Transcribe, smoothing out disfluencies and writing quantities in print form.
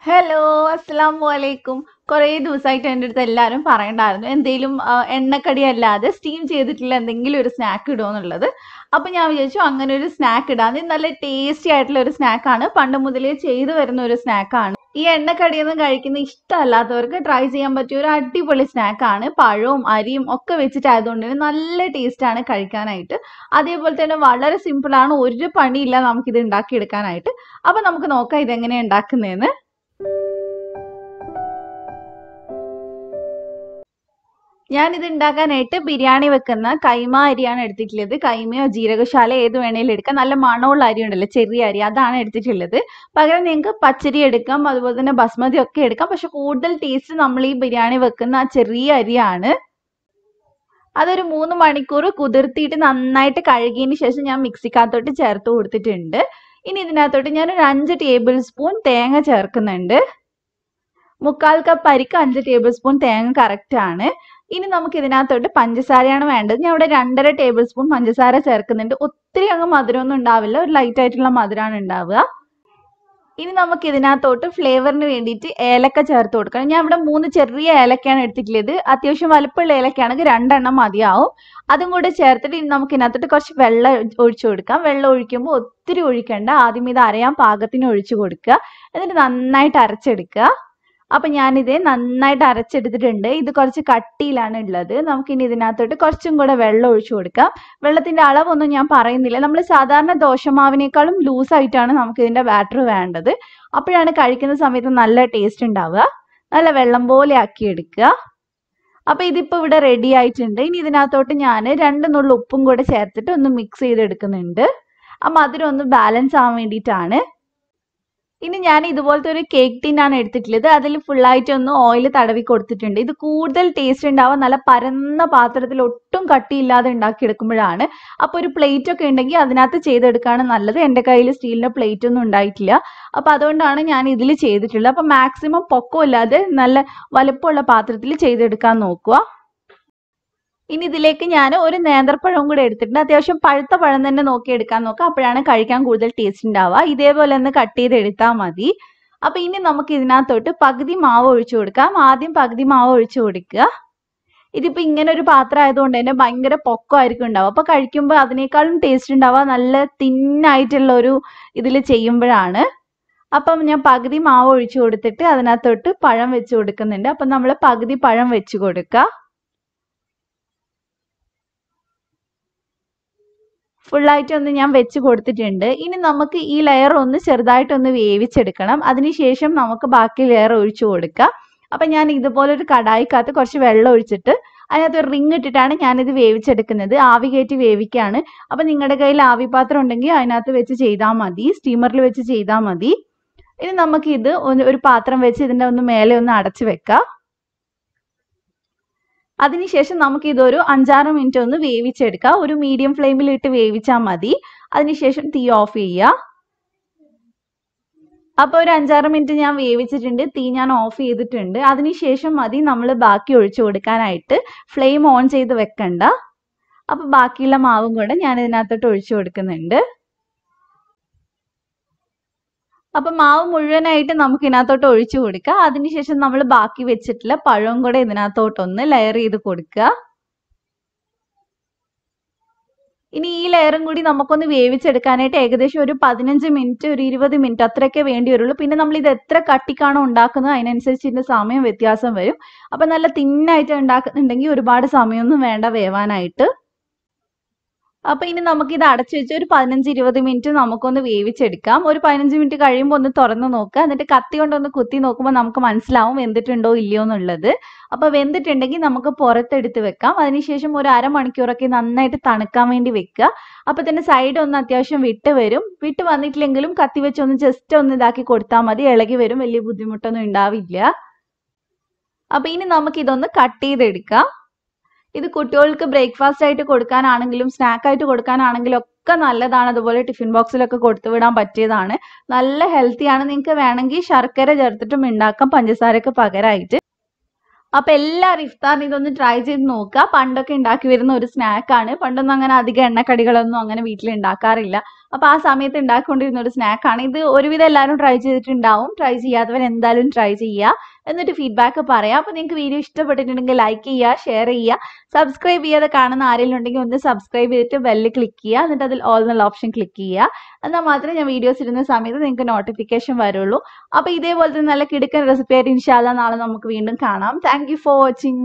Hello, അസ്സലാമു അലൈക്കും. കുറേ ദിവസമായിട്ട് എൻ്റെ അടുത്ത് എല്ലാവരും പറയണ്ടായിരുന്നു എന്തെങ്കിലും എണ്ണക്കടി അല്ലാതെ സ്റ്റീം ചെയ്തിട്ടുള്ള എന്തെങ്കിലും ഒരു സ്നാക്ക് ഇടുമോ എന്നുള്ളത്. അപ്പം ഞാൻ വിചാരിച്ചു അങ്ങനെ ഒരു സ്നാക്ക് ഇടാം. ഇത് നല്ല ടേസ്റ്റി ആയിട്ടുള്ള ഒരു സ്നാക്കാണ്, പണ്ട് മുതലേ ചെയ്തു വരുന്ന ഒരു സ്നാക്കാണ്. ഈ എണ്ണക്കടിയൊന്നും കഴിക്കുന്ന ഇഷ്ടമല്ലാത്തവർക്ക് ട്രൈ ചെയ്യാൻ പറ്റിയ ഒരു അടിപൊളി സ്നാക്കാണ്. പഴവും അരിയും ഒക്കെ വെച്ചിട്ടായതുകൊണ്ട് തന്നെ നല്ല ടേസ്റ്റാണ് കഴിക്കാനായിട്ട്. അതേപോലെ തന്നെ വളരെ സിമ്പിളാണ്, ഒരു പണിയില്ല നമുക്കിത് ഉണ്ടാക്കിയെടുക്കാനായിട്ട്. അപ്പം നമുക്ക് നോക്കാം ഇതെങ്ങനെയാണ് ഉണ്ടാക്കുന്നതെന്ന്. ഞാനിത് ഉണ്ടാക്കാനായിട്ട് ബിരിയാണി വെക്കുന്ന കൈമ അരിയാണ് എടുത്തിട്ടുള്ളത്. കൈമയോ ജീരകശാല ഏത് വേണേലും എടുക്കാം. നല്ല മണമുള്ള അരി ഉണ്ടല്ലോ, ചെറിയ അരി, അതാണ് എടുത്തിട്ടുള്ളത്. പകരം നിങ്ങൾക്ക് പച്ചരി എടുക്കാം, അതുപോലെ തന്നെ ബസ്മതി ഒക്കെ എടുക്കാം. പക്ഷെ കൂടുതൽ ടേസ്റ്റ് നമ്മൾ ഈ ബിരിയാണി വെക്കുന്ന ആ ചെറിയ അരിയാണ്. അതൊരു 3 മണിക്കൂർ കുതിർത്തിയിട്ട് നന്നായിട്ട് കഴുകിയതിന് ശേഷം ഞാൻ മിക്സിക്കകത്തോട്ട് ചേർത്ത് കൊടുത്തിട്ടുണ്ട്. ഇനി ഇതിനകത്തോട്ട് ഞാനൊരു 5 ടേബിൾ സ്പൂൺ തേങ്ങ ചേർക്കുന്നുണ്ട്. 3/4 കപ്പ് അരിക്ക് 5 ടേബിൾ സ്പൂൺ തേങ്ങ കറക്റ്റ് ആണ്. ഇനി നമുക്ക് ഇതിനകത്തോട്ട് പഞ്ചസാരയാണ് വേണ്ടത്. ഞാൻ ഇവിടെ 2.5 ടേബിൾ സ്പൂൺ പഞ്ചസാര ചേർക്കുന്നുണ്ട്. ഒത്തിരി അങ്ങ് മധുരമൊന്നും ഉണ്ടാവില്ല, ഒരു ലൈറ്റ് ആയിട്ടുള്ള മധുരമാണ് ഉണ്ടാവുക. ഇനി നമുക്ക് ഇതിനകത്തോട്ട് ഫ്ലേവറിന് വേണ്ടിയിട്ട് ഏലക്ക ചേർത്ത് കൊടുക്കണം. ഞാൻ ഇവിടെ 3 ചെറിയ ഏലക്കയാണ് എടുത്തിട്ടുള്ളത്. അത്യാവശ്യം വലുപ്പമുള്ള ഏലക്കയാണെങ്കിൽ 2 എണ്ണം മതിയാവും. അതും കൂടെ ചേർത്തിട്ട് ഇനി നമുക്ക് ഇതിനകത്തോട്ട് കുറച്ച് വെള്ളം ഒഴിച്ചു കൊടുക്കാം. വെള്ളം ഒഴിക്കുമ്പോൾ ഒത്തിരി ഒഴിക്കണ്ട, ആദ്യം ഇത് അരയാൻ പാകത്തിന് ഒഴിച്ചു കൊടുക്കുക. എന്നിട്ട് നന്നായിട്ട് അരച്ചെടുക്കുക. അപ്പം ഞാനിത് നന്നായിട്ട് അരച്ചെടുത്തിട്ടുണ്ട്. ഇത് കുറച്ച് കട്ടിയിലാണ് ഉള്ളത്. നമുക്കിനി ഇതിനകത്തോട്ട് കുറച്ചും കൂടെ വെള്ളം ഒഴിച്ചു കൊടുക്കാം. വെള്ളത്തിൻ്റെ അളവൊന്നും ഞാൻ പറയുന്നില്ല. നമ്മൾ സാധാരണ ദോശമാവിനേക്കാളും ലൂസായിട്ടാണ് നമുക്ക് ഇതിൻ്റെ ബാറ്റർ വേണ്ടത്. അപ്പോഴാണ് കഴിക്കുന്ന സമയത്ത് നല്ല ടേസ്റ്റ് ഉണ്ടാവുക. നല്ല വെള്ളം പോലെ ആക്കി എടുക്കുക. അപ്പം ഇതിപ്പോൾ ഇവിടെ റെഡി ആയിട്ടുണ്ട്. ഇനി ഇതിനകത്തോട്ട് ഞാൻ 2 നുള്ളു ഉപ്പും കൂടെ ചേർത്തിട്ട് ഒന്ന് മിക്സ് ചെയ്തെടുക്കുന്നുണ്ട്. ആ മധുരം ഒന്ന് ബാലൻസ് ആവാൻ വേണ്ടിയിട്ടാണ്. ഇനി ഞാൻ ഇതുപോലത്തെ ഒരു കേക്ക് ടിന്നാണ് എടുത്തിട്ടുള്ളത്. അതിൽ ഫുള്ളായിട്ട് ഒന്ന് ഓയിൽ തടവി കൊടുത്തിട്ടുണ്ട്. ഇത് കൂടുതൽ ടേസ്റ്റ് ഉണ്ടാവുക നല്ല പരന്ന പാത്രത്തിൽ ഒട്ടും കട്ടിയില്ലാതെ ഉണ്ടാക്കിയെടുക്കുമ്പോഴാണ്. അപ്പോൾ ഒരു പ്ലേറ്റ് ഒക്കെ ഉണ്ടെങ്കിൽ അതിനകത്ത് ചെയ്തെടുക്കുകയാണ് നല്ലത്. എൻ്റെ കയ്യിൽ സ്റ്റീലിൻ്റെ പ്ലേറ്റ് ഒന്നും ഉണ്ടായിട്ടില്ല. അപ്പോൾ അതുകൊണ്ടാണ് ഞാൻ ഇതിൽ ചെയ്തിട്ടുള്ളത്. അപ്പോൾ മാക്സിമം പൊക്കമില്ലാതെ നല്ല വലുപ്പമുള്ള പാത്രത്തിൽ ചെയ്തെടുക്കാൻ നോക്കുക. ഇനി ഇതിലേക്ക് ഞാൻ ഒരു നേന്ത്രപ്പഴവും കൂടെ എടുത്തിട്ടുണ്ട്. അത്യാവശ്യം പഴുത്ത പഴം തന്നെ നോക്കി എടുക്കാൻ നോക്കുക, അപ്പോഴാണ് കഴിക്കാൻ കൂടുതൽ ടേസ്റ്റ് ഉണ്ടാവുക. ഇതേപോലെ ഒന്ന് കട്ട് ചെയ്ത് എടുത്താൽ മതി. അപ്പം ഇനി നമുക്ക് ഇതിനകത്തോട്ട് പകുതി മാവ് ഒഴിച്ചു കൊടുക്കാം. ആദ്യം പകുതി മാവ് ഒഴിച്ചു കൊടുക്കുക. ഇതിപ്പോൾ ഇങ്ങനെ ഒരു പാത്രം ആയതുകൊണ്ട് തന്നെ ഭയങ്കര പൊക്കമായിരിക്കും ഉണ്ടാവുക. അപ്പോൾ കഴിക്കുമ്പോൾ അതിനേക്കാളും ടേസ്റ്റ് ഉണ്ടാവുക നല്ല തിന്നായിട്ടുള്ള ഒരു ഇതിൽ ചെയ്യുമ്പോഴാണ്. അപ്പം ഞാൻ പകുതി മാവ് ഒഴിച്ചു കൊടുത്തിട്ട് അതിനകത്തോട്ട് പഴം വെച്ച് കൊടുക്കുന്നുണ്ട്. അപ്പം നമ്മൾ പകുതി പഴം വെച്ച് കൊടുക്കുക. ഫുള്ളായിട്ടൊന്ന് ഞാൻ വെച്ച് കൊടുത്തിട്ടുണ്ട്. ഇനി നമുക്ക് ഈ ലെയർ ഒന്ന് ചെറുതായിട്ടൊന്ന് വേവിച്ചെടുക്കണം. അതിനുശേഷം നമുക്ക് ബാക്കി ലെയർ ഒഴിച്ചു കൊടുക്കാം. അപ്പം ഞാൻ ഇതുപോലൊരു കടായിക്കകത്ത് കുറച്ച് വെള്ളം ഒഴിച്ചിട്ട് അതിനകത്ത് ഒരു റിങ് ഇട്ടിട്ടാണ് ഞാനിത് വേവിച്ചെടുക്കുന്നത്. ആവി കയറ്റി വേവിക്കുകയാണ്. അപ്പം നിങ്ങളുടെ കയ്യിൽ ആവിപാത്രം ഉണ്ടെങ്കിൽ അതിനകത്ത് വെച്ച് ചെയ്താൽ മതി, സ്റ്റീമറിൽ വെച്ച് ചെയ്താൽ മതി. ഇനി നമുക്കിത് ഒരു പാത്രം വെച്ച് ഇതിൻ്റെ ഒന്ന് മേലെ ഒന്ന് അടച്ചു വെക്കാം. അതിനുശേഷം നമുക്ക് ഇതൊരു 5-6 മിനിറ്റ് ഒന്ന് വേവിച്ചെടുക്കാം. ഒരു മീഡിയം ഫ്ലെയിമിൽ ഇട്ട് വേവിച്ചാൽ മതി. അതിനുശേഷം തീ ഓഫ് ചെയ്യുക. അപ്പോൾ ഒരു 5-6 മിനിറ്റ് ഞാൻ വേവിച്ചിട്ടുണ്ട്. തീ ഞാൻ ഓഫ് ചെയ്തിട്ടുണ്ട്. അതിനുശേഷം മതി നമ്മൾ ബാക്കി ഒഴിച്ചു കൊടുക്കാനായിട്ട്. ഫ്ലെയിം ഓൺ ചെയ്ത് വെക്കണ്ട. അപ്പോൾ ബാക്കിയുള്ള മാവും കൂടെ ഞാൻ ഇതിനകത്തോട്ട് ഒഴിച്ചു കൊടുക്കുന്നുണ്ട്. അപ്പം മാവ് മുഴുവനായിട്ട് നമുക്ക് ഇതിനകത്തോട്ട് ഒഴിച്ചു കൊടുക്കുക. അതിനുശേഷം നമ്മൾ ബാക്കി വെച്ചിട്ടുള്ള പഴവും കൂടെ ഇതിനകത്തോട്ടൊന്ന് ലെയർ ചെയ്ത് കൊടുക്കുക. ഇനി ഈ ലെയറും കൂടി നമുക്കൊന്ന് വേവിച്ചെടുക്കാനായിട്ട് ഏകദേശം ഒരു 15 മിനിറ്റ്, ഒരു 20 മിനിറ്റ് അത്രയൊക്കെ വേണ്ടി വരുള്ളൂ. പിന്നെ നമ്മൾ ഇത് എത്ര കട്ടിക്കാണോ ഉണ്ടാക്കുന്നത് അതിനനുസരിച്ച് ഇതിൻ്റെ സമയം വ്യത്യാസം വരും. അപ്പം നല്ല തിന്നായിട്ട് ഉണ്ടാക്കുന്നുണ്ടെങ്കിൽ ഒരുപാട് സമയമൊന്നും വേണ്ട വേവാനായിട്ട്. അപ്പോൾ ഇനി നമുക്കിത് അടച്ചു വെച്ച് ഒരു 15-20 മിനിറ്റ് നമുക്കൊന്ന് വേവിച്ചെടുക്കാം. ഒരു 15 മിനിറ്റ് കഴിയുമ്പോൾ ഒന്ന് തുറന്ന് നോക്കുക. എന്നിട്ട് കത്തി കൊണ്ടൊന്ന് കുത്തി നോക്കുമ്പോൾ നമുക്ക് മനസ്സിലാവും വെന്തിട്ടുണ്ടോ ഇല്ലയോ എന്നുള്ളത്. അപ്പോൾ വെന്തിട്ടുണ്ടെങ്കിൽ നമുക്ക് പുറത്തെടുത്ത് വെക്കാം. അതിനുശേഷം ഒരു അരമണിക്കൂറൊക്കെ നന്നായിട്ട് തണുക്കാൻ വേണ്ടി വെക്കുക. അപ്പോൾ തന്നെ സൈഡ് ഒന്ന് അത്യാവശ്യം വിട്ട് വരും. വിട്ട് വന്നിട്ടില്ലെങ്കിലും കത്തി വെച്ച് ഒന്ന് ജസ്റ്റ് ഒന്ന് ഇതാക്കി കൊടുത്താൽ മതി, ഇളകി വരും, വലിയ ബുദ്ധിമുട്ടൊന്നും ഉണ്ടാവില്ല. അപ്പോൾ ഇനി നമുക്കിതൊന്ന് കട്ട് ചെയ്തെടുക്കാം. ഇത് കുട്ടികൾക്ക് ബ്രേക്ക്ഫാസ്റ്റ് ആയിട്ട് കൊടുക്കാനാണെങ്കിലും സ്നാക്കായിട്ട് കൊടുക്കാനാണെങ്കിലും ഒക്കെ നല്ലതാണ്. അതുപോലെ ടിഫിൻ ബോക്സിലൊക്കെ കൊടുത്തു വിടാൻ പറ്റിയതാണ്. നല്ല ഹെൽത്തിയാണ്. നിങ്ങൾക്ക് വേണമെങ്കിൽ ശർക്കര ചേർത്തിട്ടും ഉണ്ടാക്കാം, പഞ്ചസാരക്ക് പകരമായിട്ട്. അപ്പോൾ എല്ലാവരും ഇഫ്താറിന് ഇതൊന്ന് ട്രൈ ചെയ്ത് നോക്കുക. പണ്ടൊക്കെ ഉണ്ടാക്കി വരുന്ന ഒരു സ്നാക്കാണ്. പണ്ടൊന്നും അങ്ങനെ അധികം എണ്ണക്കടികളൊന്നും അങ്ങനെ വീട്ടിൽ ഉണ്ടാക്കാറില്ല. അപ്പോൾ ആ സമയത്ത് ഉണ്ടാക്കിക്കൊണ്ടിരുന്ന ഒരു സ്നാക്കാണ് ഇത്. ഒരുവിധം എല്ലാവരും ട്രൈ ചെയ്തിട്ടുണ്ടാവും. ട്രൈ ചെയ്യാത്തവർ എന്തായാലും ട്രൈ ചെയ്യുക, എന്നിട്ട് ഫീഡ്ബാക്ക് പറയാം. അപ്പോൾ നിങ്ങൾക്ക് വീഡിയോ ഇഷ്ടപ്പെട്ടിട്ടുണ്ടെങ്കിൽ ലൈക്ക് ചെയ്യുക, ഷെയർ ചെയ്യുക, സബ്സ്ക്രൈബ് ചെയ്യാതെ കാണുന്ന ആരെങ്കിലും ഉണ്ടെങ്കിൽ ഒന്ന് സബ്സ്ക്രൈബ് ചെയ്തിട്ട് ബെല്ല് ക്ലിക്ക് ചെയ്യുക, എന്നിട്ട് അതിൽ ഓൾ എന്നുള്ള ഓപ്ഷൻ ക്ലിക്ക് ചെയ്യുക. എന്നാൽ മാത്രമേ ഞാൻ വീഡിയോസ് ഇടുന്ന സമയത്ത് നിങ്ങൾക്ക് നോട്ടിഫിക്കേഷൻ വരുള്ളൂ. അപ്പോൾ ഇതേപോലത്തെ നല്ല കിടുക്കൻ റെസിപ്പി ആയിട്ട് ഇൻഷാ അല്ലാഹ് നാളെ നമുക്ക് വീണ്ടും കാണാം. Thank you for watching.